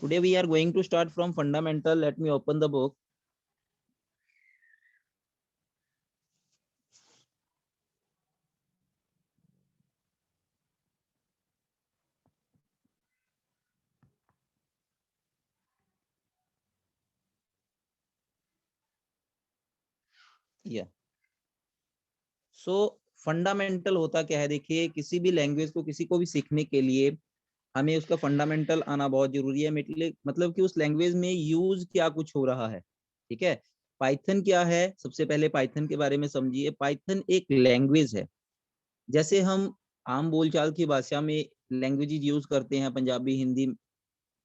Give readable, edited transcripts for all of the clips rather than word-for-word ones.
Today we are going to start from fundamental. Let me open the book. Yeah. So fundamental होता क्या है, देखिए किसी भी लैंग्वेज को किसी को भी सीखने के लिए हमें उसका फंडामेंटल आना बहुत जरूरी है। मतलब कि उस लैंग्वेज में यूज क्या कुछ हो रहा है। ठीक है, पाइथन क्या है, सबसे पहले पाइथन के बारे में समझिए। पाइथन एक लैंग्वेज है। जैसे हम आम बोलचाल की भाषा में लैंग्वेजेस यूज करते हैं, पंजाबी, हिंदी,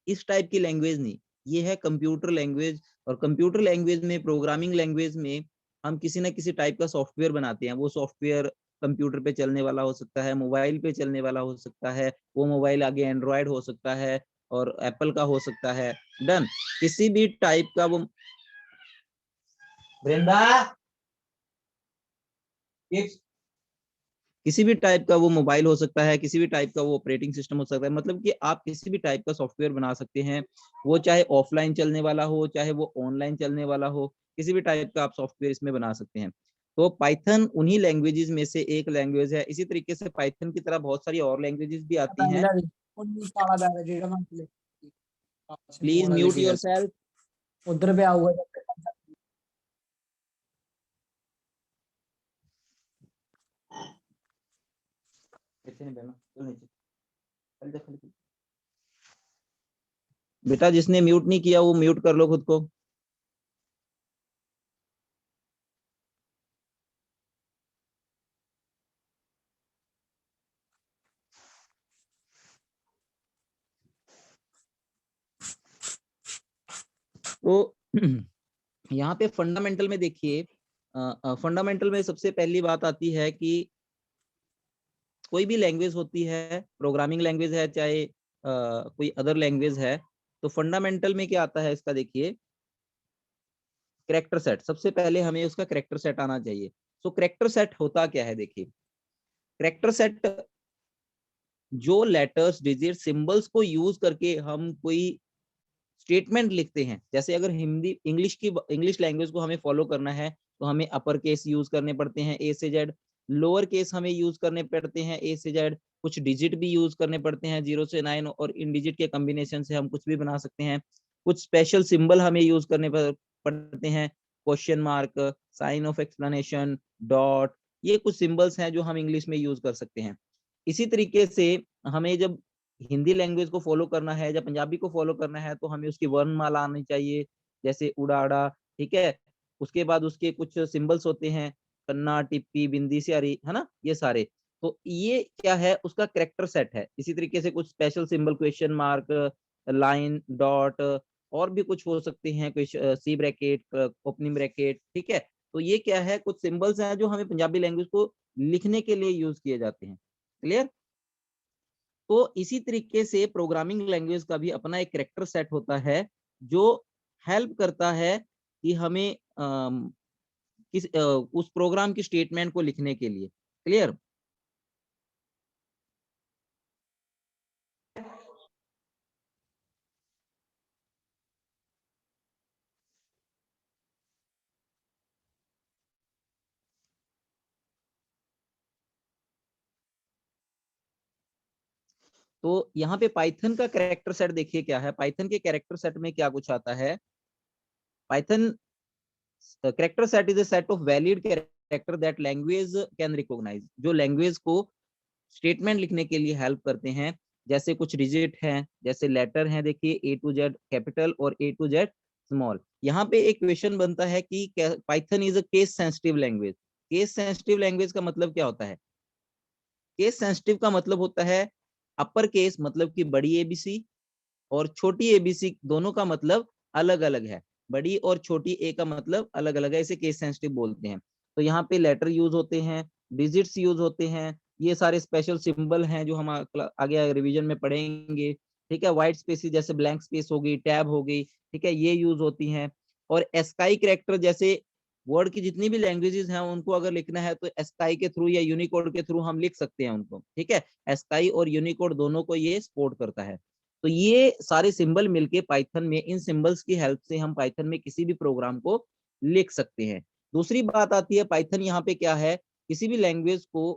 इस टाइप की लैंग्वेज नहीं। ये है कंप्यूटर लैंग्वेज। और कंप्यूटर लैंग्वेज में, प्रोग्रामिंग लैंग्वेज में हम किसी ना किसी टाइप का सॉफ्टवेयर बनाते हैं। वो सॉफ्टवेयर कंप्यूटर पे चलने वाला हो सकता है, मोबाइल पे चलने वाला हो सकता है, वो मोबाइल आगे एंड्रॉयड हो सकता है और एप्पल का हो सकता है। डन। किसी भी टाइप का वो वृंदा किसी भी टाइप का वो मोबाइल हो सकता है, किसी भी टाइप का वो ऑपरेटिंग सिस्टम हो सकता है। मतलब कि आप किसी भी टाइप का सॉफ्टवेयर बना सकते हैं, वो चाहे ऑफलाइन चलने वाला हो चाहे वो ऑनलाइन चलने वाला हो, किसी भी टाइप का आप सॉफ्टवेयर इसमें बना सकते हैं। तो पाइथन उन्हीं लैंग्वेजेस में से एक लैंग्वेज है। इसी तरीके से पाइथन की तरह बहुत सारी और लैंग्वेजेस भी आती हैं। Please mute your self. उधर पे आऊंगा बेटा जिसने म्यूट नहीं किया वो म्यूट कर लो खुद को। तो यहाँ पे फंडामेंटल में देखिए, फंडामेंटल में सबसे पहली बात आती है कि कोई भी लैंग्वेज होती है, प्रोग्रामिंग लैंग्वेज है चाहे कोई अदर लैंग्वेज है, तो फंडामेंटल में क्या आता है इसका, देखिए कैरेक्टर सेट। सबसे पहले हमें उसका कैरेक्टर सेट आना चाहिए। तो कैरेक्टर सेट होता क्या है, देखिए कैरेक्टर सेट जो लेटर्स, डिजिट, सिंबल्स को यूज करके हम कोई स्टेटमेंट लिखते हैं। जैसे अगर हिंदी, इंग्लिश लैंग्वेज को हमें फॉलो करना है तो हमें अपर केस यूज करने पड़ते हैं, ए से जेड। लोअर केस हमें यूज करने पड़ते हैं, ए से जेड। कुछ डिजिट भी यूज करने पड़ते हैं, 0 से 9, और इन डिजिट के कॉम्बिनेशन से हम कुछ भी बना सकते हैं। कुछ स्पेशल सिंबल हमें यूज करने पड़ते हैं, question mark, sign of explanation, dot. ये कुछ सिंबल्स हैं जो हम इंग्लिश में यूज कर सकते हैं। इसी तरीके से हमें जब हिंदी लैंग्वेज को फॉलो करना है या पंजाबी को फॉलो करना है तो हमें उसकी वर्णमाला आनी चाहिए, जैसे उड़ाड़ा। ठीक है, उसके बाद उसके कुछ सिंबल्स होते हैं, कन्ना, टिप्पी, बिंदी, स्यारी, है ना, ये सारे। तो ये क्या है, उसका कैरेक्टर सेट है। इसी तरीके से कुछ special symbol, question mark, line, dot, और भी कुछ हो सकते हैं, कुछ सी ब्रैकेट, ओपनिंग ब्रैकेट। ठीक है, तो ये क्या है, कुछ सिंबल्स हैं जो हमें पंजाबी लैंग्वेज को लिखने के लिए यूज किए जाते हैं। क्लियर। तो इसी तरीके से प्रोग्रामिंग लैंग्वेज का भी अपना एक कैरेक्टर सेट होता है जो हेल्प करता है कि हमें उस प्रोग्राम की स्टेटमेंट को लिखने के लिए। क्लियर। तो यहाँ पे पाइथन का कैरेक्टर सेट देखिए क्या है। पाइथन के कैरेक्टर सेट में क्या कुछ आता है। Python character set is a set of valid character that language can recognise, जो लैंग्वेज को स्टेटमेंट लिखने के लिए हेल्प करते हैं। जैसे कुछ डिजिट हैं, जैसे लेटर हैं, देखिए ए टू जेड कैपिटल और ए टू जेड स्मॉल। यहाँ पे एक क्वेश्चन बनता है कि Python is a case sensitive language. Case sensitive language का मतलब क्या होता है। केस सेंसिटिव का मतलब होता है अपर केस मतलब कि बड़ी एबीसी, और छोटी एबीसी, दोनों का मतलब अलग अलग है। बड़ी और छोटी ए का मतलब अलग अलग है, इसे केस सेंसिटिव बोलते हैं। तो यहाँ पे लेटर यूज होते हैं, डिजिट्स यूज होते हैं, ये सारे स्पेशल सिंबल हैं जो हम आगे रिवीजन में पढ़ेंगे। ठीक है, व्हाइट स्पेसिस जैसे ब्लैंक स्पेस हो गई, टैब हो गई, ठीक है, ये यूज होती हैं। और एस्काई कैरेक्टर, जैसे वर्ड की जितनी भी लैंग्वेजेस हैं उनको अगर लिखना है तो एस्काई के थ्रू या यूनिकोड के थ्रू हम लिख सकते हैं उनको। ठीक है, एस्काई और यूनिकोड दोनों को ये सपोर्ट करता है। तो ये सारे सिंबल मिलके पाइथन में, इन सिंबल्स की हेल्प से हम पाइथन में किसी भी प्रोग्राम को लिख सकते हैं। दूसरी बात आती है पाइथन यहाँ पे क्या है, किसी भी लैंग्वेज को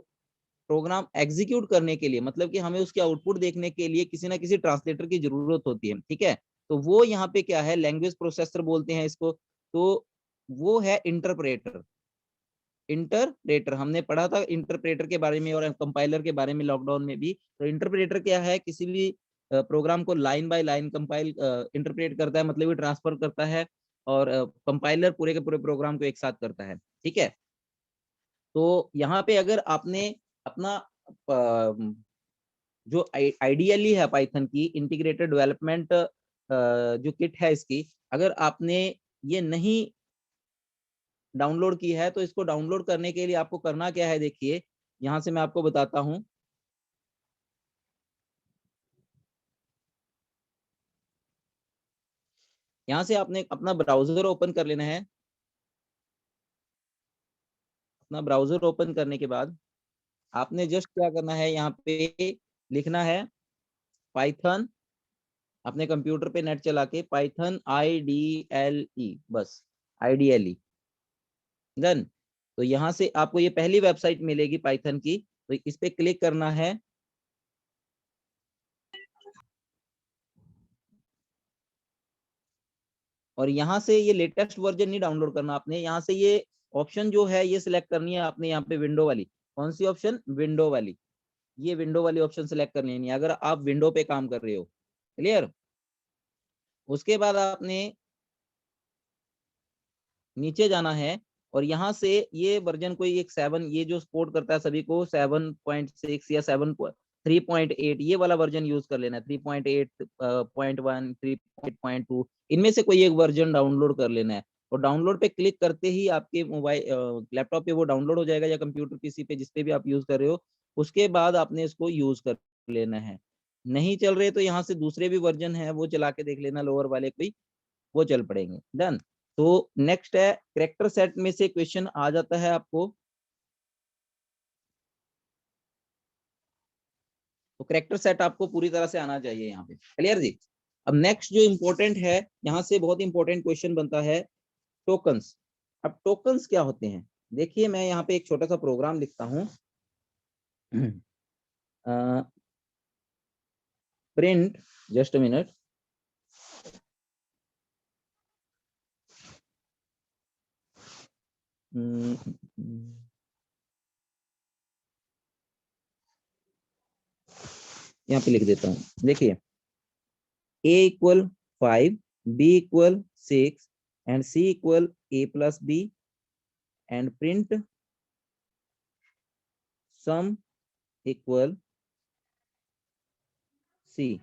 प्रोग्राम एग्जीक्यूट करने के लिए, मतलब कि हमें उसके आउटपुट देखने के लिए किसी ना किसी ट्रांसलेटर की जरूरत होती है, ठीक है। तो वो यहाँ पे क्या है, लैंग्वेज प्रोसेसर बोलते हैं इसको, तो वो है इंटरप्रेटर। इंटरप्रेटर हमने पढ़ा था इंटरप्रेटर के बारे में और कंपाइलर के बारे में लॉकडाउन में भी। तो इंटरप्रेटर क्या है, किसी भी प्रोग्राम को line by line compile interpret करता है, मतलब ट्रांसफर करता है, और कंपाइलर पूरे के पूरे प्रोग्राम को एक साथ करता है, ठीक है। तो यहाँ पे अगर आपने अपना जो आइडियली है पाइथन की इंटीग्रेटेड डेवलपमेंट जो किट है इसकी, अगर आपने ये नहीं डाउनलोड की है, तो इसको डाउनलोड करने के लिए आपको करना क्या है, देखिए यहां से मैं आपको बताता हूं। यहां से आपने अपना ब्राउजर ओपन कर लेना है। अपना ब्राउजर ओपन करने के बाद आपने जस्ट क्या करना है, यहाँ पे लिखना है पाइथन, अपने कंप्यूटर पे नेट चला के पाइथन IDLE, बस IDLE डन। तो यहाँ से आपको ये पहली वेबसाइट मिलेगी पाइथन की, तो इस पे क्लिक करना है। और यहाँ से ये लेटेस्ट वर्जन नहीं डाउनलोड करना आपने, यहाँ से ये ऑप्शन जो है ये सिलेक्ट करनी है आपने, यहाँ पे विंडो वाली। कौन सी ऑप्शन, विंडो वाली। ये विंडो वाली ऑप्शन सिलेक्ट करनी है अगर आप विंडो पे काम कर रहे हो, क्लियर। उसके बाद आपने नीचे जाना है और यहाँ से ये वर्जन कोई एक 7, ये जो सपोर्ट करता है सभी को 7.6 या 3.8, ये वाला वर्जन यूज कर लेना है। 3.8.1 3.2 इनमें से कोई एक वर्जन डाउनलोड कर लेना है। और डाउनलोड पे क्लिक करते ही आपके मोबाइल लैपटॉप पे वो डाउनलोड हो जाएगा, या कंप्यूटर पीसी पे जिस पे भी आप यूज कर रहे हो। उसके बाद आपने इसको यूज कर लेना है। नहीं चल रहे तो यहाँ से दूसरे भी वर्जन है वो चला के देख लेना, लोअर वाले कोई वो चल पड़ेंगे, डन। तो नेक्स्ट है कैरेक्टर सेट में से क्वेश्चन आ जाता है आपको। तो कैरेक्टर सेट आपको पूरी तरह से आना चाहिए यहाँ पे, क्लियर जी। अब नेक्स्ट जो इंपॉर्टेंट है, यहाँ से बहुत इंपॉर्टेंट क्वेश्चन बनता है टोकन्स। अब टोकन्स क्या होते हैं, देखिए मैं यहाँ पे एक छोटा सा प्रोग्राम लिखता हूँ। Print, just a minute. यहाँ पे लिख देता हूँ, देखिए A = 5, B = 6 and C = A + B and print sum = C,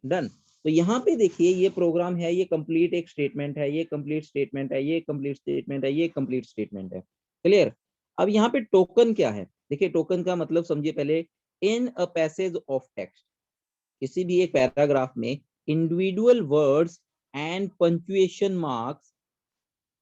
done. तो यहाँ पे देखिए ये प्रोग्राम है, ये कंप्लीट एक स्टेटमेंट है, ये कंप्लीट स्टेटमेंट है, ये कंप्लीट स्टेटमेंट है, ये कंप्लीट स्टेटमेंट है, क्लियर। अब यहाँ पे टोकन क्या है, देखिए टोकन का मतलब समझिए पहले। In a passage of text, किसी भी एक पैराग्राफ में individual words and punctuation marks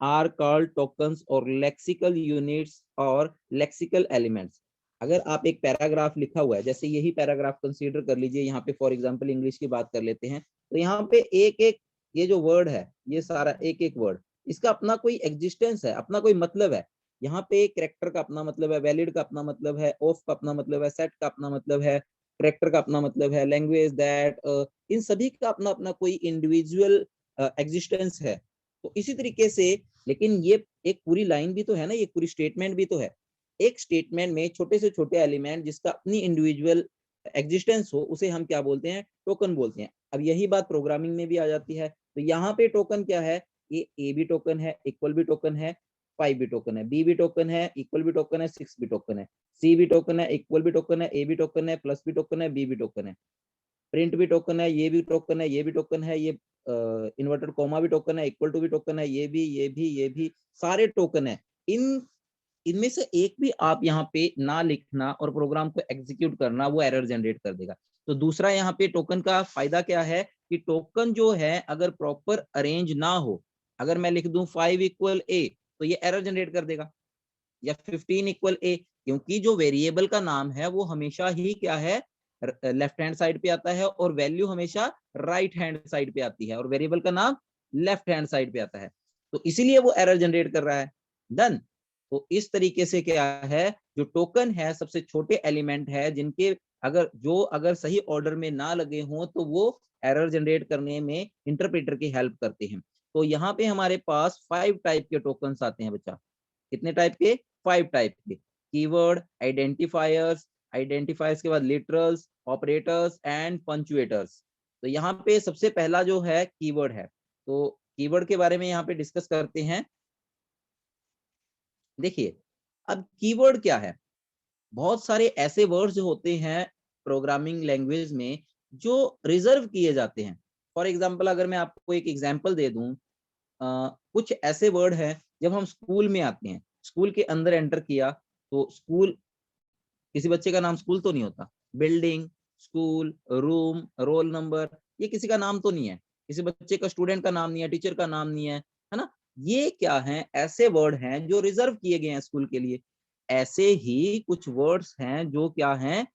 are called tokens और लेक्सिकल यूनिट्स और लेक्सिकल एलिमेंट्स। अगर आप एक पैराग्राफ लिखा हुआ है, जैसे यही पैराग्राफ कंसीडर कर लीजिए, यहाँ पे फॉर एग्जांपल इंग्लिश की बात कर लेते हैं, तो यहाँ पे एक एक ये जो वर्ड है, ये सारा एक एक वर्ड, इसका अपना कोई एग्जिस्टेंस है, अपना कोई मतलब है। यहाँ पे कैरेक्टर का अपना मतलब है, वैलिड का अपना मतलब है, ऑफ का अपना मतलब है, सेट का अपना मतलब है, कैरेक्टर का अपना मतलब है, लैंग्वेज, दैट, इन सभी का अपना अपना कोई इंडिविजुअल एग्जिस्टेंस है। तो इसी तरीके से, लेकिन ये एक पूरी लाइन भी तो है ना, ये पूरी स्टेटमेंट भी तो है। एक स्टेटमेंट में छोटे से छोटे एलिमेंट जिसका अपनी इंडिविजुअल एग्जिस्टेंस हो, उसे हम क्या बोलते हैं, टोकन बोलते हैं। अब यही बात प्रोग्रामिंग में भी आ जाती है। तो यहाँ पे टोकन क्या है, ये ए भी टोकन है, इक्वल भी टोकन है, 5 भी टोकन है, बी भी टोकन है, इक्वल भी टोकन है, 6 भी टोकन है, सी भी टोकन है, इक्वल भी टोकन है, ए भी टोकन है, प्लस भी टोकन है, बी भी टोकन है, प्रिंट भी टोकन है, ये भी टोकन है, ये भी टोकन है, ये इन्वर्टेड कॉमा भी टोकन है, इक्वल टू भी टोकन है, ये भी सारे टोकन है। इनमें से एक भी आप यहाँ पे ना लिखना और प्रोग्राम को एग्जीक्यूट करना, वो एरर जनरेट कर देगा। तो दूसरा यहाँ पे टोकन का फायदा क्या है कि टोकन जो है अगर प्रॉपर अरेंज ना हो, अगर मैं लिख दूं 5 = A तो ये एरर जनरेट कर देगा, या 15 = A, क्योंकि जो वेरिएबल का नाम है वो हमेशा ही क्या है, लेफ्ट हैंड साइड पे आता है और वैल्यू हमेशा राइट हैंड साइड पे आती है और वेरिएबल का नाम लेफ्ट हैंड साइड पे आता है, तो इसीलिए वो एरर जनरेट कर रहा है। डन। तो इस तरीके से क्या है, जो टोकन है सबसे छोटे एलिमेंट है जिनके अगर सही ऑर्डर में ना लगे हों तो वो एरर जनरेट करने में इंटरप्रेटर की हेल्प करते हैं। तो यहाँ पे हमारे पास 5 टाइप के टोकन्स आते हैं बच्चा। कितने टाइप के? 5 टाइप के। कीवर्ड, आइडेंटिफायर्स के बाद लिटरल्स, ऑपरेटर्स एंड पंचुएटर्स। तो यहाँ पे सबसे पहला जो है कीवर्ड है, तो कीवर्ड के बारे में यहाँ पे डिस्कस करते हैं। देखिए, अब कीवर्ड क्या है? बहुत सारे ऐसे वर्ड्स होते हैं प्रोग्रामिंग लैंग्वेज में जो रिजर्व किए जाते हैं। फॉर एग्जाम्पल अगर मैं आपको एक एग्जाम्पल दे दूं, कुछ ऐसे वर्ड है जब हम स्कूल में आते हैं, स्कूल के अंदर एंटर किया तो स्कूल, किसी बच्चे का नाम स्कूल तो नहीं होता। Building, school, room, roll number, ये किसी का नाम तो नहीं है, किसी बच्चे का, स्टूडेंट का नाम नहीं है, टीचर का नाम नहीं है ना? ये क्या है? ऐसे वर्ड हैं जो रिजर्व किए गए हैं स्कूल के लिए। ऐसे ही कुछ वर्ड्स हैं जो क्या हैं,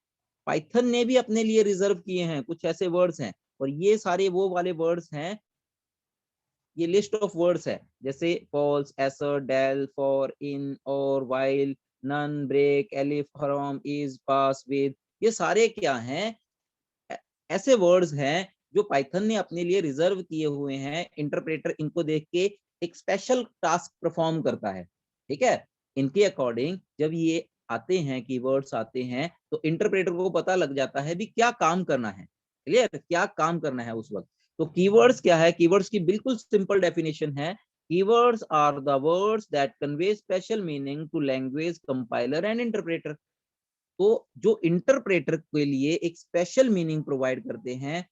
पाइथन ने भी अपने लिए रिजर्व किए हैं। कुछ ऐसे वर्ड्स हैं और ये सारे वो वाले वर्ड्स हैं, ये लिस्ट ऑफ वर्ड्स है, जैसे false, assert, del, for, in, और, while, none, break, elif, from, is, pass, with, ये सारे क्या हैं? ऐसे वर्ड्स हैं जो पाइथन ने अपने लिए रिजर्व किए हुए हैं। इंटरप्रेटर इनको देख के एक स्पेशल टास्क परफॉर्म करता है। ठीक है, इनके अकॉर्डिंग जब ये आते हैं, कीवर्ड्स आते हैं, तो इंटरप्रेटर को पता लग जाता है भी क्या काम करना है। क्लियर? क्या काम करना है उस वक्त। तो कीवर्ड्स क्या है? कीवर्ड्स की बिल्कुल सिंपल डेफिनेशन है, keywords are the words that convey special meaning to language compiler and interpreter. तो जो इंटरप्रेटर के लिए एक स्पेशल मीनिंग प्रोवाइड करते हैं।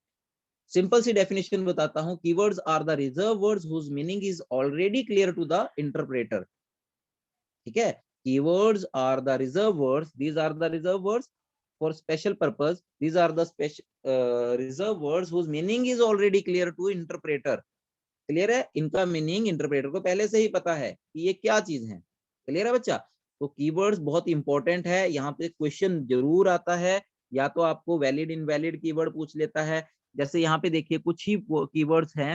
सिंपल सी डेफिनेशन बताता हूं, keywords are the reserve words whose meaning is already clear to the interpreter. ठीक है, keywords are the reserve words, these are the reserve words for special purpose, these are the special reserve words whose meaning is already clear to interpreter. Clear है? इनका meaning interpreter को पहले से ही पता है कि ये क्या चीज है। क्लियर है बच्चा? तो कीवर्ड्स बहुत इंपॉर्टेंट है, यहाँ पे क्वेश्चन जरूर आता है, या तो आपको वैलिड इनवैलिड कीवर्ड पूछ लेता है। जैसे यहाँ पे देखिए कुछ ही कीवर्ड्स हैं।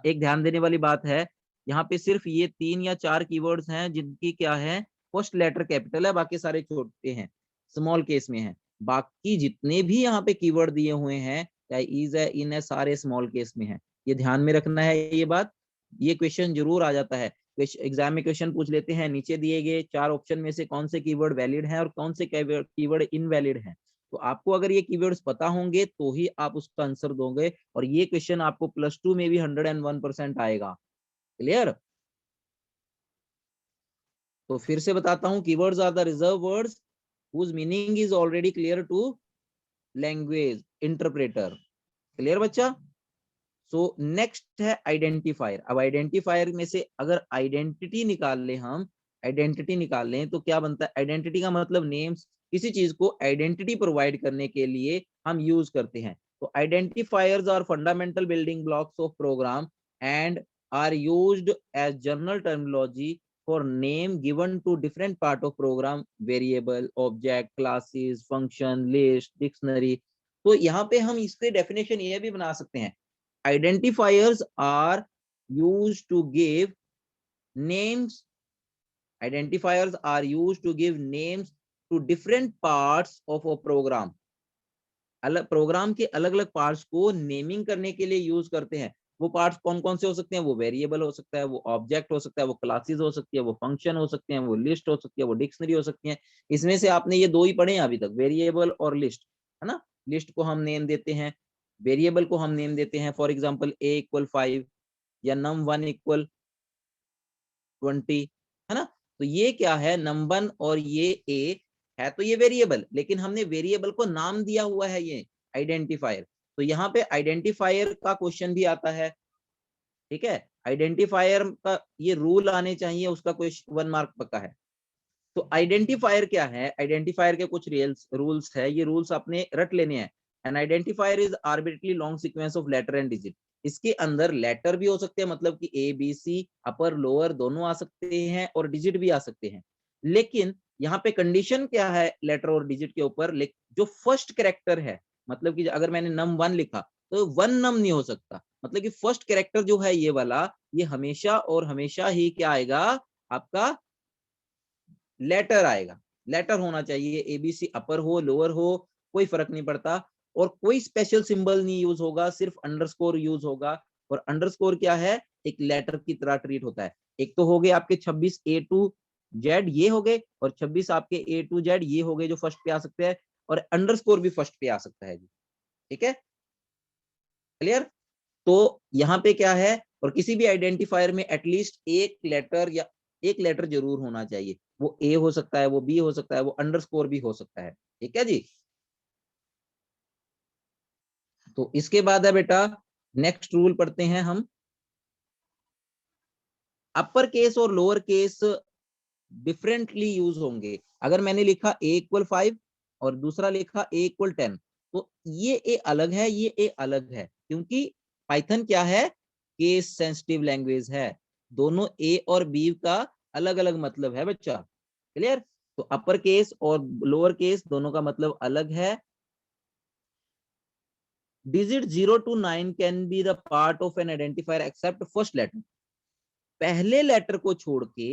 एक ध्यान देने वाली बात है, यहाँ पे सिर्फ ये 3 या 4 कीवर्ड्स हैं जिनकी क्या है, फर्स्ट लेटर कैपिटल है, बाकी सारे छोटे हैं, स्मॉल केस में है। बाकी जितने भी यहाँ पे कीवर्ड दिए हुए हैं, चाहे इज है, इन है, सारे स्मॉल केस में है। ये ध्यान में रखना है ये बात। ये क्वेश्चन जरूर आ जाता है, एग्जाम में क्वेश्चन पूछ लेते हैं, नीचे दिए गए 4 ऑप्शन में से कौन से कीवर्ड वैलिड हैं और कौन से कीवर्ड इनवैलिड हैं। तो आपको अगर ये कीवर्ड्स पता होंगे तो ही आप उसका आंसर दोगे, और ये क्वेश्चन आपको +2 में भी 101% आएगा। क्लियर? तो फिर से बताता हूँ, keywords are the reserve words whose meaning is already clear to language interpreter. Clear बच्चा? सो नेक्स्ट है आइडेंटिफायर। अब आइडेंटिफायर में से अगर आइडेंटिटी निकाल लें, हम आइडेंटिटी निकाल लें तो क्या बनता है? आइडेंटिटी का मतलब नेम्स, किसी चीज को आइडेंटिटी प्रोवाइड करने के लिए हम यूज करते हैं। तो identifiers are fundamental building blocks of program and are used as general terminology for name given to different part of program, variable, object, classes, function, list, dictionary. तो यहाँ पे हम इसके डेफिनेशन ये भी बना सकते हैं, identifiers are used to give names, identifiers are used to give names to different parts of a program। अलग प्रोग्राम के अलग अलग पार्ट्स को नेमिंग करने के लिए यूज करते हैं। वो पार्ट्स कौन कौन से हो सकते हैं? वो वेरिएबल हो सकता है, वो ऑब्जेक्ट हो सकता है, वो क्लासेस हो सकती है, वो फंक्शन हो सकते हैं, वो लिस्ट हो सकती है, वो डिक्शनरी हो सकती है। इसमें से आपने ये 2 ही पढ़े हैं अभी तक, वेरिएबल और लिस्ट, है ना? लिस्ट को हम नेम देते हैं, वेरिएबल को हम नेम देते हैं, फॉर एग्जांपल a = 5 या num1 = 20, है ना? तो ये क्या है, num1 और ये a है, तो ये वेरिएबल, लेकिन हमने वेरिएबल को नाम दिया हुआ है, ये आइडेंटिफायर। तो यहाँ पे आइडेंटिफायर का क्वेश्चन भी आता है। ठीक है, आइडेंटिफायर का ये रूल आने चाहिए, उसका कोई 1 मार्क पक्का है। तो आइडेंटिफायर क्या है? आइडेंटिफायर के कुछ रूल्स है, ये रूल्स आपने रट लेने हैं। An identifier is arbitrary long sequence of letter and digit. इसके अंदर लेटर भी हो सकते हैं, मतलब कि A B C, upper lower दोनों आ सकते हैं, और डिजिट भी आ सकते हैं। लेकिन यहाँ पे कंडीशन क्या है लेटर और डिजिट के ऊपर, जो फर्स्ट कैरेक्टर है, मतलब कि अगर मैंने num1 लिखा तो 1 num नहीं हो सकता, मतलब कि फर्स्ट कैरेक्टर जो है ये वाला, ये हमेशा और हमेशा ही क्या आएगा, आपका लेटर आएगा, लेटर होना चाहिए, एबीसी अपर हो लोअर हो कोई फर्क नहीं पड़ता, और कोई स्पेशल सिंबल नहीं यूज होगा, सिर्फ अंडरस्कोर यूज होगा। और अंडरस्कोर क्या है, एक लेटर की तरह ट्रीट होता है। एक तो हो गए आपके 26 ए टू जेड ये हो गए, और 26 आपके ए टू जेड ये हो गए जो फर्स्ट पे आ सकते हैं, और अंडरस्कोर भी फर्स्ट पे आ सकता है जी, ठीक है, क्लियर। तो यहाँ पे क्या है, और किसी भी आइडेंटिफायर में एटलीस्ट एक लेटर या एक लेटर जरूर होना चाहिए, वो ए हो सकता है, वो बी हो सकता है, वो अंडरस्कोर भी हो सकता है, ठीक है जी। तो इसके बाद है बेटा नेक्स्ट रूल पढ़ते हैं हम, अपर केस और लोअर केस डिफरेंटली यूज होंगे। अगर मैंने लिखा a इक्वल 5 और दूसरा लिखा a इक्वल 10, तो ये ए अलग है, ये ए अलग है, क्योंकि पाइथन क्या है, केस सेंसिटिव लैंग्वेज है, दोनों ए और बी का अलग अलग मतलब है बच्चा, क्लियर। तो अपर केस और लोअर केस दोनों का मतलब अलग है। Digit 0 to 9 can be the part of an identifier except first letter. पहले लेटर को छोड़ के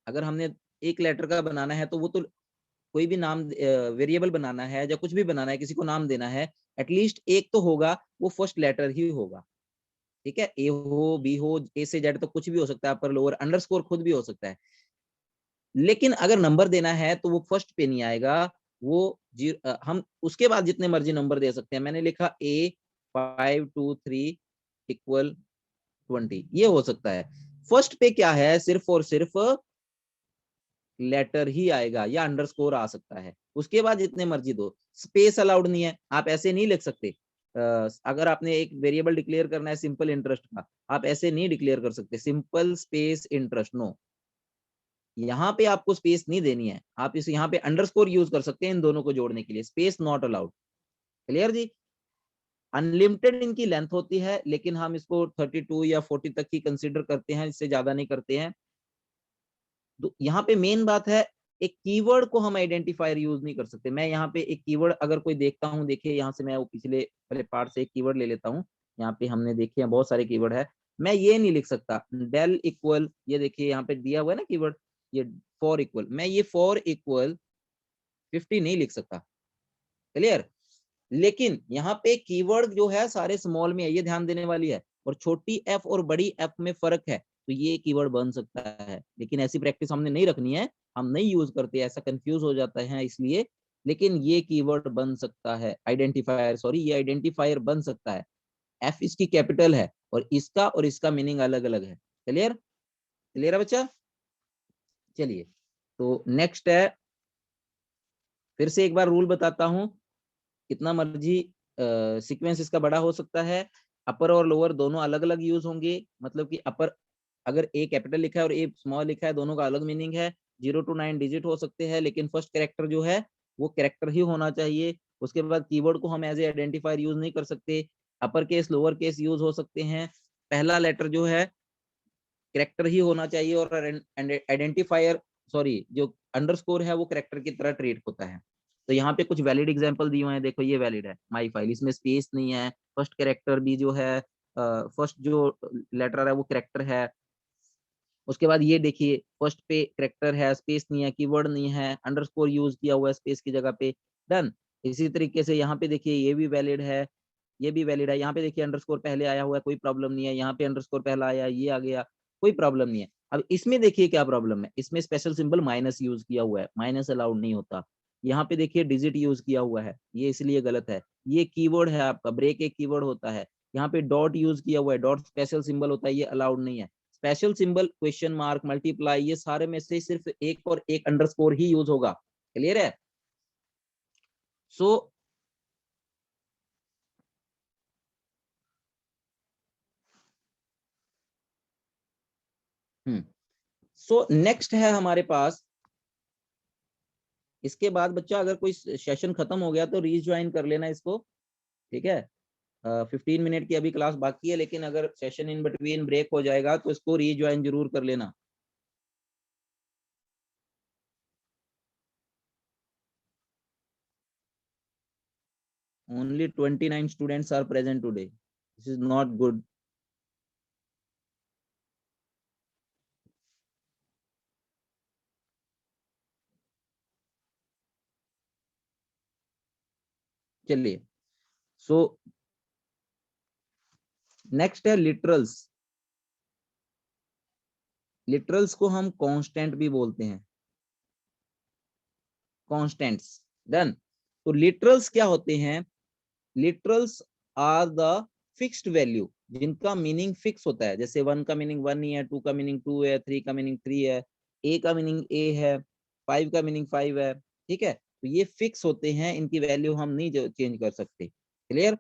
अगर हमने एक लेटर का बनाना है, तो वो तो कोई भी नाम वेरिएबल बनाना है या कुछ भी बनाना है, किसी को नाम देना है, एटलीस्ट एक तो होगा, वो फर्स्ट लेटर ही होगा, ठीक है, ए हो बी हो ए से जेड तो कुछ भी हो सकता है, अपर लोअर अंडरस्कोर खुद भी हो सकता है। लेकिन अगर नंबर देना है तो वो फर्स्ट पे नहीं आएगा, वो हम उसके बाद जितने मर्जी नंबर दे सकते हैं। मैंने लिखा ए 5 2 3 इक्वल 20, ये हो सकता है। फर्स्ट पे क्या है, सिर्फ और सिर्फ लेटर ही आएगा या अंडरस्कोर आ सकता है, उसके बाद जितने मर्जी दो, स्पेस अलाउड नहीं है, आप ऐसे नहीं लिख सकते। अगर आपने एक वेरिएबल डिक्लेयर करना है सिंपल इंटरेस्ट का, आप ऐसे नहीं डिक्लेयर कर सकते सिंपल स्पेस इंटरेस्ट, नो, यहाँ पे आपको स्पेस नहीं देनी है, आप इस यहाँ पे अंडरस्कोर यूज कर सकते हैं इन दोनों को जोड़ने के लिए, स्पेस नॉट अलाउड, क्लियर जी। अनलिमिटेड इनकी लेंथ होती है, लेकिन हम इसको 32 या 40 तक ही कंसीडर करते हैं, इससे ज्यादा नहीं करते हैं। तो यहाँ पे मेन बात है, एक कीवर्ड को हम आइडेंटिफायर यूज नहीं कर सकते। मैं यहाँ पे एक कीवर्ड अगर कोई देखता हूँ, देखिए यहाँ से मैं वो पिछले वाले पार्ट से एक कीवर्ड ले लेता हूँ, यहाँ पे हमने देखे हैं बहुत सारे कीवर्ड है, मैं ये नहीं लिख सकता डेल इक्वल, ये देखिए यहाँ पे दिया हुआ है ना कीवर्ड, ये फॉर इक्वल, मैं ये फॉर इक्वल 50 नहीं लिख सकता, क्लियर। लेकिन यहाँ पे कीवर्ड जो है सारे स्मॉल में है, ये ध्यान देने वाली है, और छोटी एफ और बड़ी एफ में फर्क है, तो ये कीवर्ड बन सकता है, लेकिन ऐसी प्रैक्टिस हमने नहीं रखनी है, हम नहीं यूज करते, ऐसा कंफ्यूज हो जाता है इसलिए। लेकिन ये कीवर्ड बन सकता है, आइडेंटिफायर, सॉरी, ये आइडेंटिफायर बन सकता है। एफ इसकी कैपिटल है और इसका मीनिंग अलग अलग है, क्लियर, क्लियर है बच्चा। चलिए, तो नेक्स्ट है, फिर से एक बार रूल बताता हूँ, कितना मर्जी सीक्वेंस इसका बड़ा हो सकता है, अपर और लोअर दोनों अलग अलग यूज होंगे, मतलब कि अपर अगर ए कैपिटल लिखा है और ए स्मॉल लिखा है, दोनों का अलग मीनिंग है। 0 to 9 डिजिट हो सकते हैं, लेकिन फर्स्ट कैरेक्टर जो है वो कैरेक्टर ही होना चाहिए। उसके बाद कीवर्ड को हम एज ए आइडेंटिफायर यूज नहीं कर सकते, अपर केस लोअर केस यूज हो सकते हैं, पहला लेटर जो है कैरेक्टर ही होना चाहिए, और आइडेंटिफायर, सॉरी, जो अंडरस्कोर है वो कैरेक्टर की तरह ट्रीट होता है। तो यहाँ पे कुछ वैलिड एग्जांपल दिए हुए हैं, देखो ये वैलिड है, माई फाइल, इसमें स्पेस नहीं है, फर्स्ट कैरेक्टर भी जो है, फर्स्ट जो लेटर है वो कैरेक्टर है। उसके बाद ये देखिए फर्स्ट पे कैरेक्टर है, स्पेस नहीं है, कीवर्ड नहीं है, अंडरस्कोर यूज किया हुआ है स्पेस की जगह पे, डन। इसी तरीके से यहाँ पे देखिए ये भी वैलिड है, ये भी वैलिड है, यहाँ पे देखिए अंडरस्कोर पहले आया हुआ है, कोई प्रॉब्लम नहीं है, यहाँ पे अंडरस्कोर पहला आया, ये आ गया, कोई प्रॉब्लम नहीं है। अब इसमें देखिए क्या प्रॉब्लम है, इसमें स्पेशल सिंबल माइनस यूज किया हुआ है, माइनस अलाउड नहीं होता। यहाँ पे देखिए डिजिट यूज किया हुआ है, ये इसलिए गलत है। ये कीवर्ड है आपका, ब्रेक एक कीवर्ड होता है, यहाँ पे डॉट यूज किया हुआ है, डॉट स्पेशल सिंबल होता है, ये अलाउड नहीं है। Special symbol, question mark, multiply, ये सारे में से सिर्फ एक और एक अंडरस्कोर ही यूज होगा, क्लियर है। सो सो नेक्स्ट है हमारे पास, इसके बाद बच्चा अगर कोई सेशन खत्म हो गया तो रीज्वाइन कर लेना इसको, ठीक है। 15 मिनट की अभी क्लास बाकी है, लेकिन अगर सेशन इन बिटवीन ब्रेक हो जाएगा तो इसको रीज्वाइन जरूर कर लेना। only 29 students are present today. This is not good. चलिए, सो नेक्स्ट है लिटरल्स। लिटरल्स को हम कांस्टेंट भी बोलते हैं, कांस्टेंट्स। डन। तो लिटरल्स क्या होते हैं? Literals are the fixed value, जिनका मीनिंग फिक्स होता है। जैसे 1 का मीनिंग 1 ही है, 2 का मीनिंग 2 है, 3 का मीनिंग 3 है, ए का मीनिंग ए है, 5 का मीनिंग 5 है। ठीक है, तो ये फिक्स होते हैं, इनकी वैल्यू हम नहीं चेंज कर सकते। क्लियर?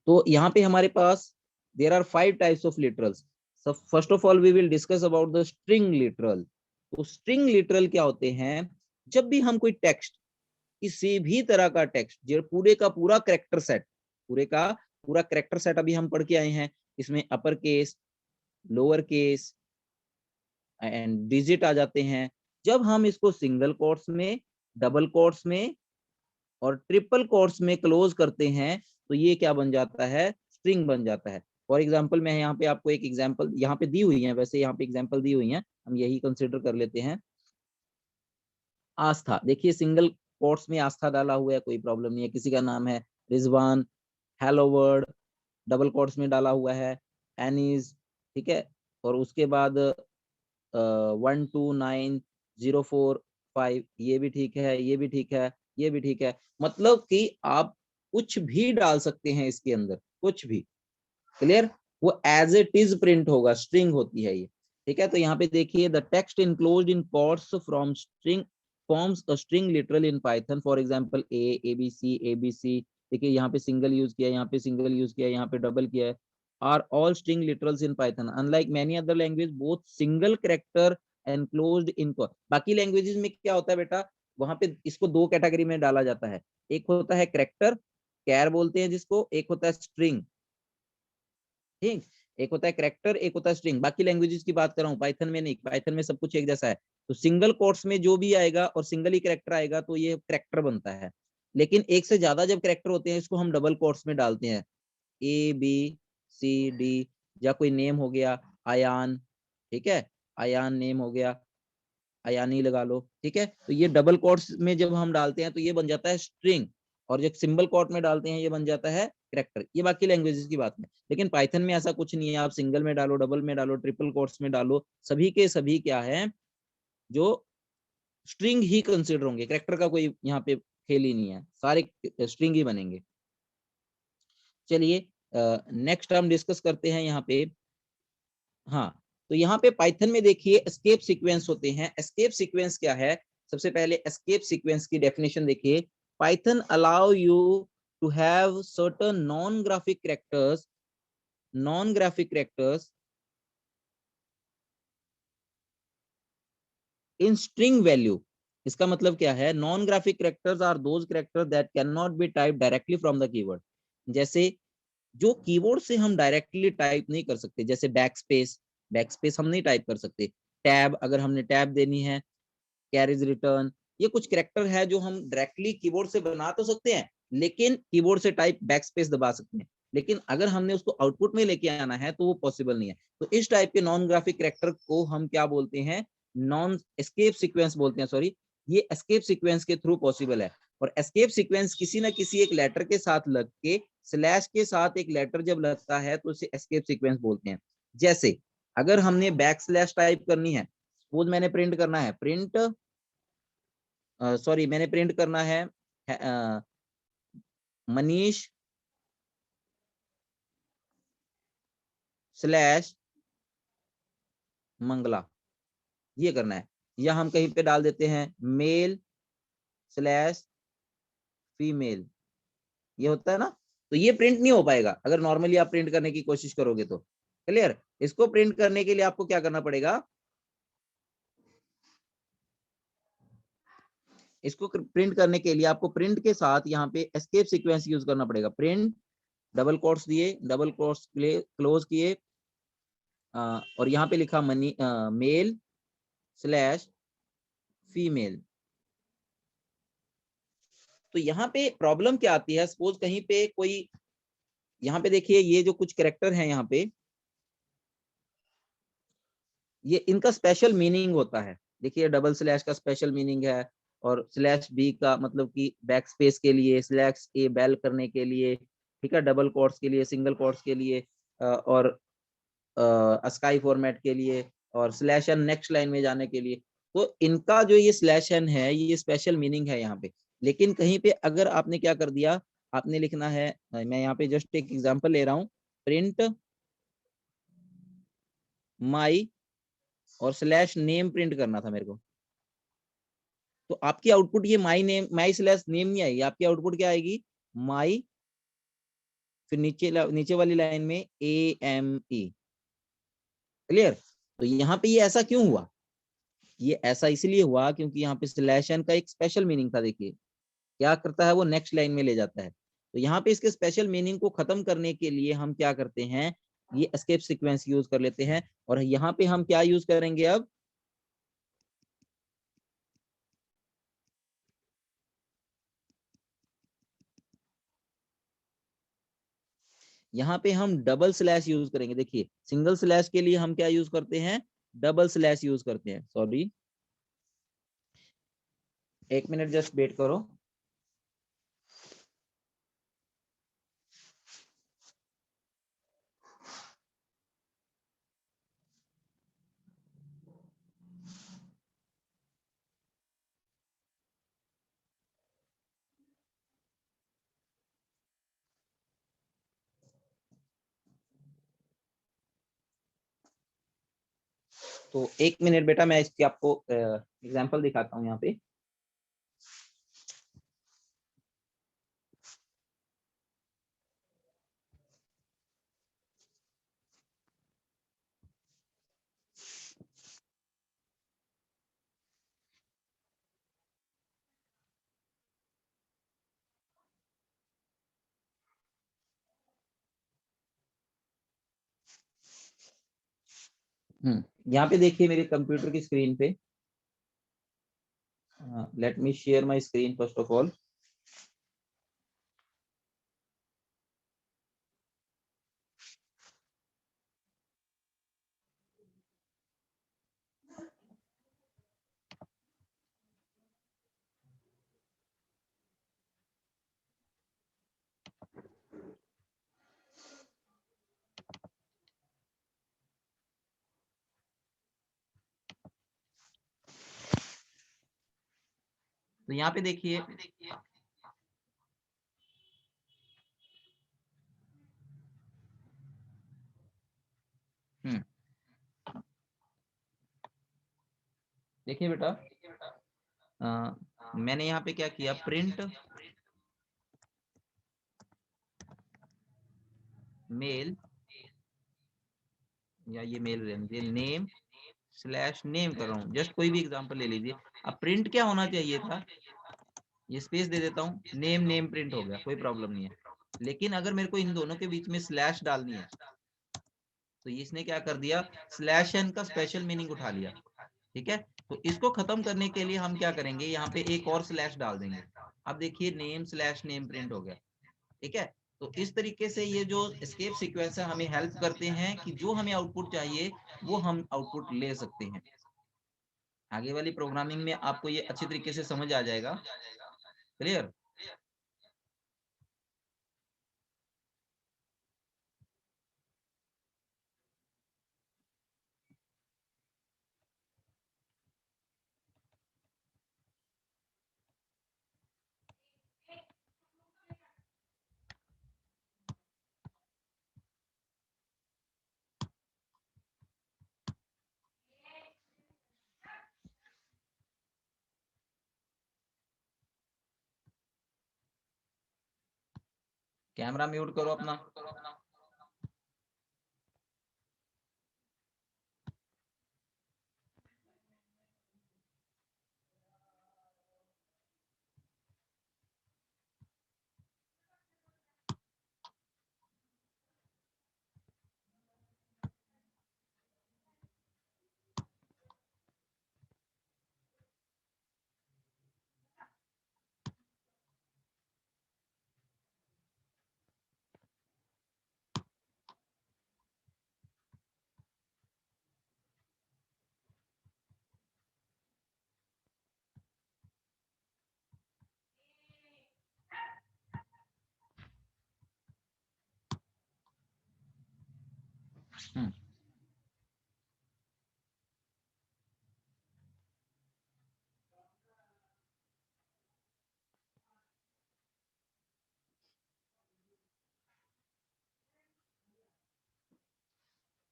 तो यहाँ पे हमारे पास there are 5 types of literals. So first of all we will discuss about the string literal। तो string literal क्या होते हैं? जब भी हम कोई टेक्स्ट, किसी भी तरह का टेक्स्ट, जो पूरे का पूरा कैरेक्टर सेट, पूरे का पूरा कैरेक्टर सेट अभी हम पढ़ के आए हैं, इसमें upper case, lower case and digit आ जाते हैं। जब हम इसको सिंगल कोट्स में, डबल कोट्स में और ट्रिपल कोट्स में क्लोज करते हैं, तो ये क्या बन जाता है? स्ट्रिंग बन जाता है। फॉर एग्जाम्पल मैं यहाँ पे आपको एक एग्जाम्पल यहाँ पे दी हुई है, वैसे यहाँ पे एग्जाम्पल दी हुई है, हम यही कंसिडर कर लेते हैं। आस्था, देखिए सिंगल कोट्स में आस्था डाला हुआ है, कोई प्रॉब्लम नहीं है। किसी का नाम है Rizwan, hello word double quotes में डाला हुआ है, एनीज। ठीक है, और उसके बाद 129045, ये भी ठीक है, ये भी ठीक है, ये भी ठीक है। मतलब कि आप कुछ भी डाल सकते हैं इसके अंदर, कुछ भी। क्लियर? वो एज इट इज प्रिंट होगा, स्ट्रिंग होती है ये। ठीक है, तो यहाँ पे देखिए, the text enclosed in quotes from string forms a string literal in Python. For example ABC, ABC। देखिए यहाँ पे सिंगल यूज किया, यहाँ पे सिंगल यूज किया, यहाँ पे डबल किया है। Are all string literals in Python unlike many other language both single character enclosed in. बाकी लैंग्वेजेस में क्या होता है बेटा? वहां पे इसको दो कैटेगरी में डाला जाता है। एक होता है कैरेक्टर, कैर बोलते हैं जिसको, एक होता है स्ट्रिंग। ठीक, एक होता है कैरेक्टर, एक होता है स्ट्रिंग। बाकी लैंग्वेजेस की बात कर रहा हूँ, पाइथन में नहीं। पाइथन में सब कुछ एक जैसा है। तो सिंगल कोट्स में जो भी आएगा और सिंगल ही कैरेक्टर आएगा तो ये कैरेक्टर बनता है। लेकिन एक से ज्यादा जब कैरेक्टर होते हैं, इसको हम डबल कोट्स में डालते हैं। ABCD, या कोई नेम हो गया अयान, ठीक है, अयान नेम हो गया, अयानी लगा लो। ठीक है, तो ये डबल कोट्स में जब हम डालते हैं तो ये बन जाता है स्ट्रिंग, और जब सिंगल कोट में डालते हैं ये बन जाता है कैरेक्टर। ये बाकी लैंग्वेजेस की बात है, लेकिन पाइथन में ऐसा कुछ नहीं है। आप सिंगल में डालो, डबल में डालो, ट्रिपल कोट्स में डालो, सभी के सभी क्या है, जो स्ट्रिंग ही कंसिडर होंगे। कैरेक्टर का कोई यहाँ पे खेल ही नहीं है, सारे स्ट्रिंग ही बनेंगे। चलिए नेक्स्ट हम डिस्कस करते हैं यहाँ पे। हाँ, तो यहाँ पे पाइथन में देखिए एस्केप सीक्वेंस होते हैं। एस्केप सीक्वेंस क्या है? सबसे पहले एस्केप सीक्वेंस की डेफिनेशन देखिए। Python allow you to have certain non graphic characters in string value. इसका मतलब क्या है? Non graphic characters are those characters that can not be type directly from the keyword. जैसे जो कीबोर्ड से हम डायरेक्टली टाइप नहीं कर सकते, जैसे बैकस्पेस, बैकस्पेस हम नहीं टाइप कर सकते। टैब, अगर हमने टैब देनी है, कैरेज रिटर्न, ये कुछ कैरेक्टर है जो हम डायरेक्टली कीबोर्ड से बना तो सकते हैं, लेकिन कीबोर्ड से टाइप बैकस्पेस दबा सकते हैं, लेकिन अगर हमने उसको आउटपुट में लेके आना है तो वो पॉसिबल नहीं है। तो इस टाइप के नॉन ग्राफिक कैरेक्टर को हम क्या बोलते हैं? नॉन एस्केप सीक्वेंस बोलते हैं। सॉरी, ये एस्केप सीक्वेंस के थ्रू पॉसिबल है। और एस्केप सीक्वेंस किसी ना किसी एक लेटर के साथ लग के, स्लैश के साथ एक लेटर जब लगता है तो उसे एस्केप सीक्वेंस बोलते हैं। जैसे अगर हमने बैक स्लैश टाइप करनी है, सपोज मैंने प्रिंट करना है, प्रिंट सॉरी मैंने प्रिंट करना है मनीष स्लैश मंगला, ये करना है। या हम कहीं पे डाल देते हैं मेल स्लैश फीमेल, ये होता है ना। तो ये प्रिंट नहीं हो पाएगा अगर नॉर्मली आप प्रिंट करने की कोशिश करोगे तो। क्लियर? इसको प्रिंट करने के लिए आपको क्या करना पड़ेगा? इसको प्रिंट करने के लिए आपको प्रिंट के साथ यहाँ पे एस्केप सीक्वेंस यूज करना पड़ेगा। प्रिंट डबल कोट्स दिए, डबल कोट्स क्लोज किए, और यहाँ पे लिखा मनी मेल स्लैश फीमेल। तो यहाँ पे प्रॉब्लम क्या आती है, सपोज कहीं पे कोई, यहाँ पे देखिए ये जो कुछ कैरेक्टर है यहाँ पे, ये इनका स्पेशल मीनिंग होता है। देखिए डबल स्लैश का स्पेशल मीनिंग है, और स्लैश बी का मतलब कि बैक स्पेस के लिए, स्लैश ए बेल करने के लिए, ठीक है, डबल कोट्स के लिए, सिंगल कोट्स के लिए, और स्काई फॉर्मेट के लिए, और स्लैश एन नेक्स्ट लाइन में जाने के लिए। तो इनका जो ये स्लैश एन है, ये स्पेशल मीनिंग है यहाँ पे। लेकिन कहीं पे अगर आपने क्या कर दिया, आपने लिखना है, मैं यहाँ पे जस्ट एक एग्जांपल ले रहा हूँ, प्रिंट माई, और स्लैश नेम प्रिंट करना था मेरे को, तो आपकी आउटपुट ये my name, my slash name नहीं आएगी, आपकी आउटपुट क्या आएगी, माई, फिर नीचे वाली लाइन में AME। क्लियर? तो यहाँ पे ये ऐसा क्यों हुआ, ये ऐसा इसलिए हुआ क्योंकि यहाँ पे स्लैश एन का एक स्पेशल मीनिंग था। देखिए क्या करता है, वो नेक्स्ट लाइन में ले जाता है। तो यहाँ पे इसके स्पेशल मीनिंग को खत्म करने के लिए हम क्या करते हैं, ये एस्केप सीक्वेंस यूज कर लेते हैं। और यहाँ पे हम क्या यूज करेंगे अब, यहाँ पे हम डबल स्लैश यूज करेंगे। देखिए सिंगल स्लैश के लिए हम क्या यूज करते हैं, डबल स्लैश यूज करते हैं। सॉरी, एक मिनट जस्ट वेट करो। तो एक मिनट बेटा, मैं इसकी आपको एग्जांपल दिखाता हूँ यहाँ पे। यहाँ पे देखिए मेरे कंप्यूटर की स्क्रीन पे, let me share my screen first of all. तो यहाँ पे देखिए, देखिए बेटा, मैंने यहाँ पे क्या किया, प्रिंट मेल, या ये मेल रहने दीजिए, नेम स्लैश नेम कर रहा हूँ, जस्ट कोई भी एग्जांपल ले लीजिए। अब प्रिंट क्या होना चाहिए था, ये स्पेस दे देता हूँ, नेम नेम प्रिंट हो गया, कोई प्रॉब्लम नहीं है। लेकिन अगर मेरे को इन दोनों के बीच में स्लैश डालनी है, तो इसने क्या कर दिया, स्लैश एन का स्पेशल मीनिंग उठा लिया। ठीक है, तो इसको खत्म करने के लिए हम क्या करेंगे, यहाँ पे एक और स्लैश डाल देंगे। अब देखिए नेम स्लैश नेम प्रिंट हो गया। ठीक है, तो इस तरीके से ये जो एस्केप सीक्वेंस है हमें हेल्प करते हैं कि जो हमें आउटपुट चाहिए वो हम आउटपुट ले सकते हैं। आगे वाली प्रोग्रामिंग में आपको ये अच्छी तरीके से समझ आ जाएगा। क्लियर? कैमरा म्यूट करो अपना।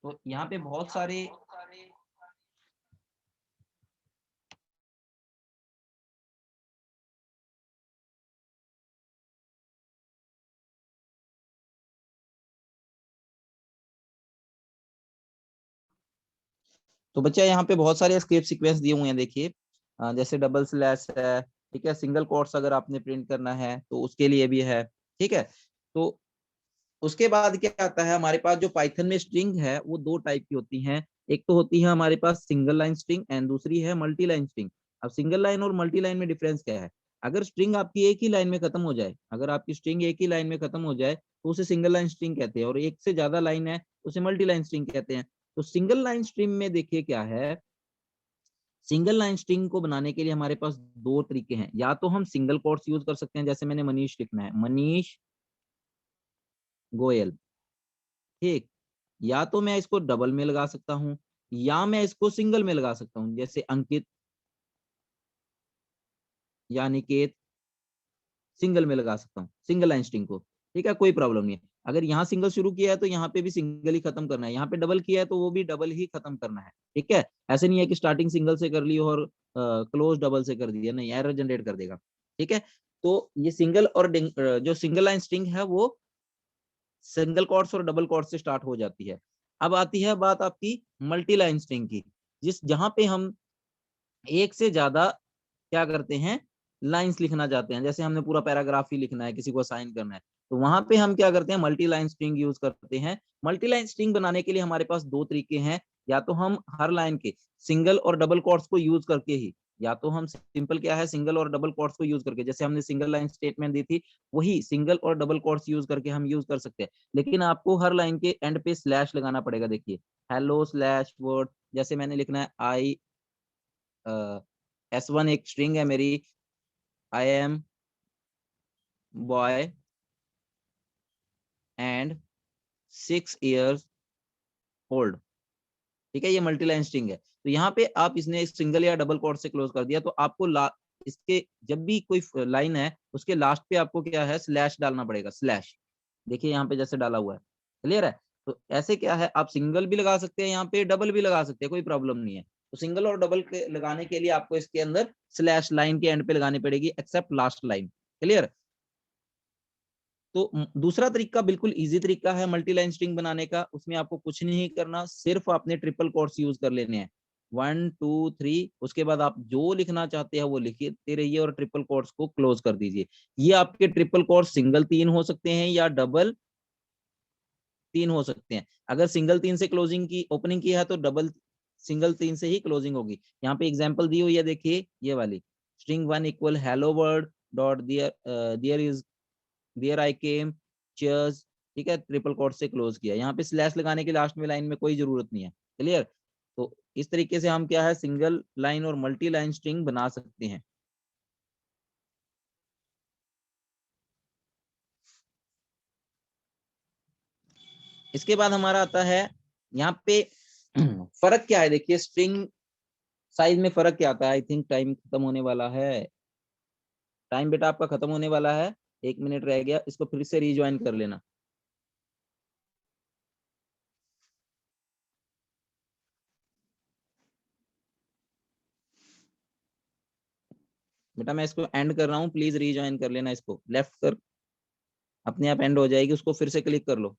तो यहाँ पे बहुत सारे तो बच्चा यहाँ पे बहुत सारे एस्केप सीक्वेंस दिए हुए हैं, देखिए जैसे डबल स्लैश है, ठीक है, सिंगल कोट्स अगर आपने प्रिंट करना है तो उसके लिए भी है, ठीक है। तो उसके बाद क्या आता है, हमारे पास जो पाइथन में स्ट्रिंग है वो दो टाइप की होती हैं। एक तो होती है हमारे पास सिंगल लाइन स्ट्रिंग एंड दूसरी है मल्टी लाइन स्ट्रिंग। अब सिंगल लाइन और मल्टी लाइन में डिफरेंस क्या है? अगर स्ट्रिंग आपकी एक ही लाइन में खत्म हो जाए, अगर आपकी स्ट्रिंग एक ही लाइन में खत्म हो जाए तो उसे सिंगल लाइन स्ट्रिंग कहते हैं, और एक से ज्यादा लाइन है तो उसे मल्टी लाइन स्ट्रिंग कहते हैं। तो सिंगल लाइन स्ट्रिंग में देखिए क्या है, सिंगल लाइन स्ट्रिंग को बनाने के लिए हमारे पास दो तरीके हैं। या तो हम सिंगल कोट्स यूज कर सकते हैं, जैसे मैंने मनीष लिखना है, मनीष गोयल, ठीक। या तो मैं इसको डबल में लगा सकता हूं, या मैं इसको सिंगल में लगा सकता हूं, जैसे अंकित या निकेत, सिंगल में लगा सकता हूँ सिंगल लाइन स्ट्रिंग को, ठीक है, कोई प्रॉब्लम नहीं है। अगर यहाँ सिंगल शुरू किया है तो यहाँ पे भी सिंगल ही खत्म करना है, यहाँ पे डबल किया है तो वो भी डबल ही खत्म करना है, ठीक है। ऐसे नहीं है कि स्टार्टिंग सिंगल से कर ली और क्लोज डबल से कर दिया, नहीं, एरर जनरेट कर देगा, ठीक है। तो ये सिंगल और जो सिंगल लाइन स्ट्रिंग है वो सिंगल कोट्स और डबल कोट्स से स्टार्ट हो जाती है। अब आती है बात आपकी मल्टी लाइन स्ट्रिंग की, जहां पे हम एक से ज्यादा क्या करते हैं, लाइंस लिखना चाहते हैं। जैसे हमने पूरा पैराग्राफ ही लिखना है, किसी को असाइन करना है, तो वहां पे हम क्या करते हैं, मल्टी लाइन स्ट्रिंग यूज करते हैं। मल्टी लाइन स्ट्रिंग बनाने के लिए हमारे पास दो तरीके हैं। या तो हम हर लाइन के सिंगल और डबल कोट्स को यूज करके ही, या तो हम सिंपल क्या है, सिंगल और डबल कोट्स को यूज करके, जैसे हमने सिंगल लाइन स्टेटमेंट दी थी वही सिंगल और डबल कोट्स यूज करके हम यूज कर सकते हैं। लेकिन आपको हर लाइन के एंड पे स्लैश लगाना पड़ेगा। देखिए, हेलो स्लैश वर्ड, जैसे मैंने लिखना है आई S1 एक स्ट्रिंग है मेरी, I am boy and 6 years old, ठीक है, ये मल्टी लाइन स्ट्रिंग है। तो यहाँ पे आप इसने सिंगल या डबल कोट से क्लोज कर दिया, तो आपको इसके जब भी कोई लाइन है उसके लास्ट पे आपको क्या है, स्लैश डालना पड़ेगा, स्लैश। देखिए यहाँ पे जैसे डाला हुआ है, क्लियर है। तो ऐसे क्या है, आप सिंगल भी लगा सकते हैं, यहाँ पे डबल भी लगा सकते हैं, कोई प्रॉब्लम नहीं है। तो सिंगल और डबल के लगाने के लिए आपको इसके अंदर स्लैश लाइन के एंड पे लगानी पड़ेगी, एक्सेप्ट लास्ट लाइन, क्लियर। तो दूसरा तरीका बिल्कुल इजी तरीका है मल्टी लाइन स्ट्रिंग बनाने का। उसमें आपको कुछ नहीं करना, सिर्फ आपने ट्रिपल कोट्स यूज कर लेने हैं, 1 2 3। उसके बाद आप जो लिखना चाहते हैं वो लिखते रहिए और ट्रिपल कोट्स को क्लोज कर दीजिए। ये आपके ट्रिपल कोट्स सिंगल 3 हो सकते हैं या डबल 3 हो सकते हैं। अगर सिंगल 3 से क्लोजिंग की ओपनिंग की है तो डबल सिंगल 3 से ही क्लोजिंग होगी। यहाँ पे एग्जाम्पल दी हुई है, देखिए ये वाली, string 1 equal hello world dot there is there I came cheers, ठीक है, ट्रिपल कोट से क्लोज किया। यहाँ पे स्लैश लगाने की लास्ट में लाइन में कोई जरूरत नहीं है, क्लियर। तो इस तरीके से हम क्या है, सिंगल लाइन और मल्टी लाइन स्ट्रिंग बना सकते हैं। इसके बाद हमारा आता है यहाँ पे फर्क क्या है, देखिए स्ट्रिंग साइज में फर्क क्या आता है। आई थिंक टाइम खत्म होने वाला है, टाइम बेटा आपका खत्म होने वाला है, 1 मिनट रह गया, इसको फिर से रिज्वाइन कर लेना। बेटा मैं इसको एंड कर रहा हूँ, प्लीज रिज्वाइन कर लेना, इसको लेफ्ट कर, अपने आप एंड हो जाएगी, उसको फिर से क्लिक कर लो।